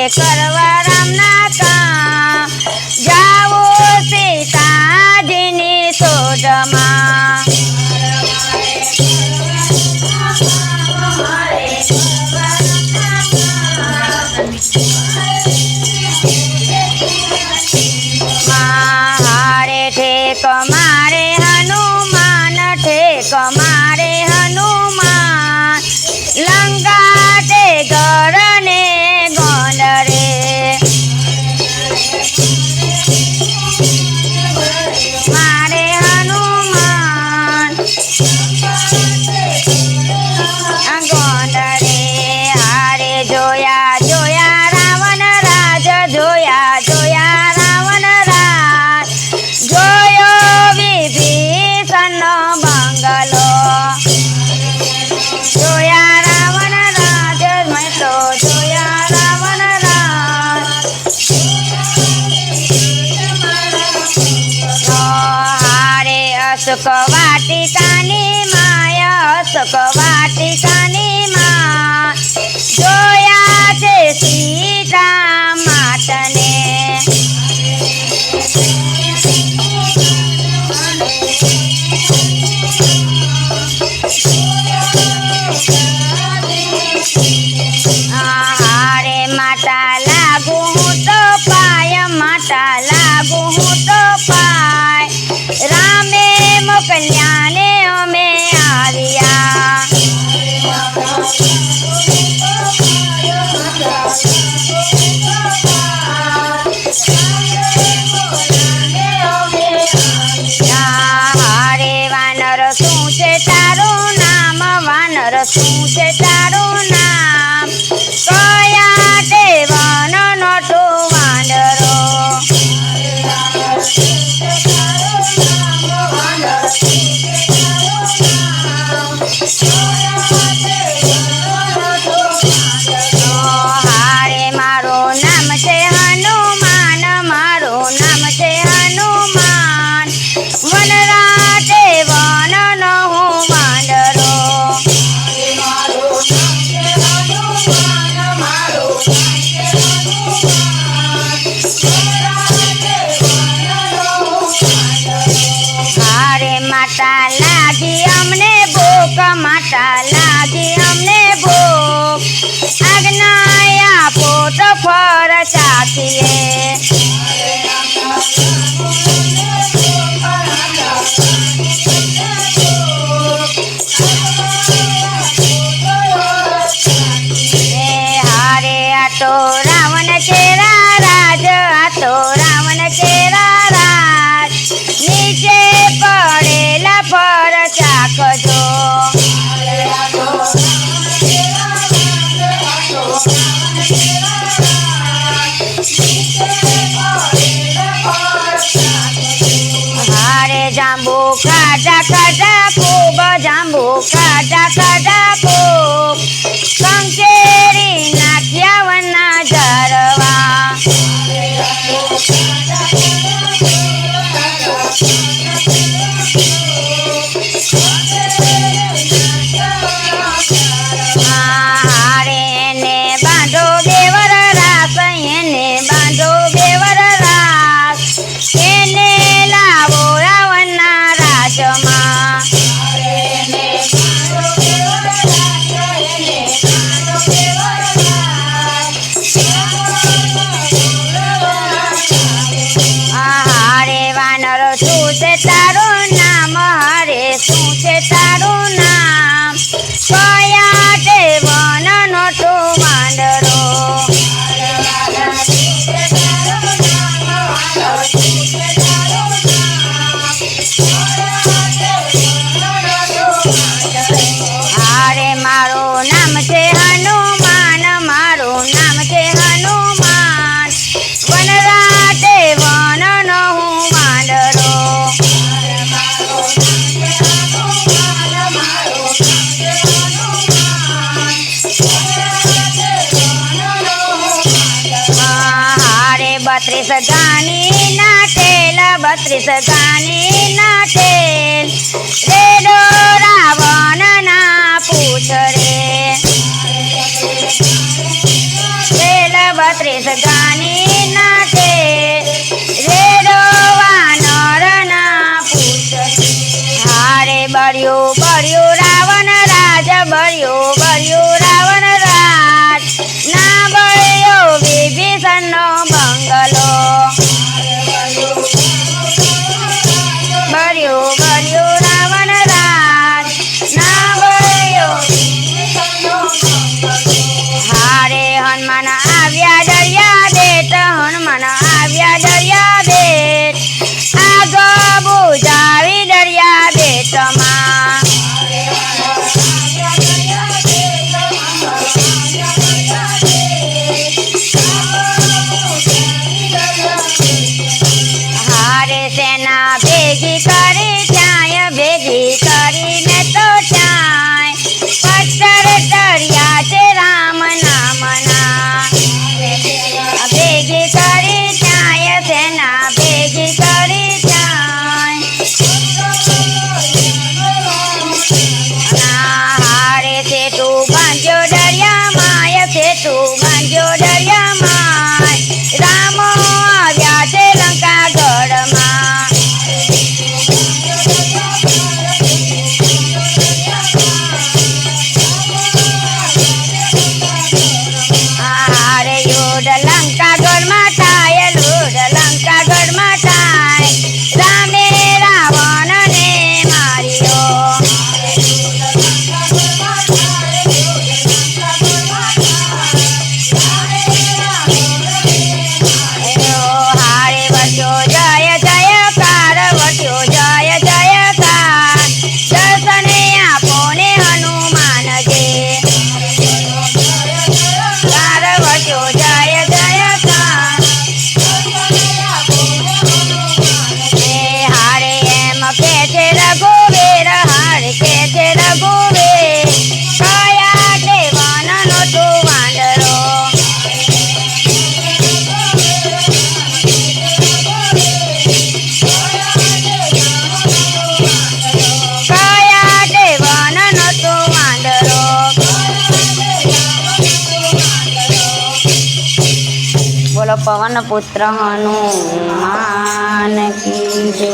કરવા રામના કામ જાવો સીતાજીની શોધમાં હારે ઠેક મારે હનુમાન ઠેક મારે હનુમાન લંકા તે ગરને મારે હનુમાન ગોંડરે હારે જોયા જોયા રાવણ રાજ જોયા જોયા રાવણ રાજ જોયો વિભીષણનો બંગલો જોયા રાવણ રાજ મેં તો જોયા રાવણ રાજ હારે અશોક વાટિકાની માય અશોક વાટિકાની માં જોયા છે સીતા માટને હારે માતા લાગુ હું તો પાય માતા લાગુ હું તો પાય રામે મોકલ્યા ને અમે આવ્યા હારે વાનર શું છે તારું નામ વાનર શું છે તારું નામ કયા તે વનનો તો વાંદરો હારે મારું નામ છે હનુમાન મારું નામ છે હનુમાન વનરાટે વનનો હું વાંદરો હારે માતા લાગી અમને ભૂખ માતા લાગી અમને ભૂખ આજ્ઞા આપો તો ફર ચાખીએ હારે આ તો રાવણ ચેરા રાજ આ તો રાવણ ચેરા રાજ નીચે પડેલા ફર ચાખજો હારે જાંબુ ખાધા ખાધા ખૂબ જાંબુ ખાધા ખાધા ખૂબ કંકેરી નાખ્યા વના ઝરવા હારે એને બાંધો બેવર રાસ એને બાંધો બેવર રાસ એને લાવો રાવણના રાજમાં હારે વાનર શું છે તારું નામ હારે શું છે તારું નામ કયા તે વનનો તો વાંદરો હારે 32 ગાની ના ટેલ 32 ગાની ના ટેલ રેડો રાવણ ના પૂછ રે ટેલ 32 ગાની ના ટેલ રેડો વાનર ના પૂછ હારે બળ્યું બળ્યું રાવણ રાજ બળ્યું રાવણ રાજ ના બળ્યો વિભીષણ નો બંગલો બળ્યું રાવણ રાજ ના બળ્યો હારે હનુમાન આવ્યા દરિયા બેટ હનુમાન આવ્યા દરિયા બેટ આગ બુજાવી દરિયા બેટમાં હારે સેના ભેગી કરી ત્યાંય ભેગી કરીને તો ત્યાંય પથ્થર તર્યા છે રામ નામના ભેગી કરી ત્યાંય સેના ભેગી કરી ત્યાંય હારે સેતું બાંધ્યો દરિયામાં સેતું બાંધ્યો દરિયામાં રામ આવ્યા છે લંકા ગઢમાં હારે યુદ્ધ લંકા ગઢમાં થાય યુદ્ધ લંકા ગઢમાં થાય રામે રાવણને માર્યો હારે વટ્યો જય જયકાર વટ્યો જય જયકાર દર્શને આપો ને હનુમાનજી કાર વટ્યો જય જયકાર હારે એમ કે છે રઘુવીર હારે કે છે રઘુવીર કયા દેવનનો તું વાંદરો કયા દેવનનો તું વાંદરો બોલો પવન પુત્ર હનુમાન કી જય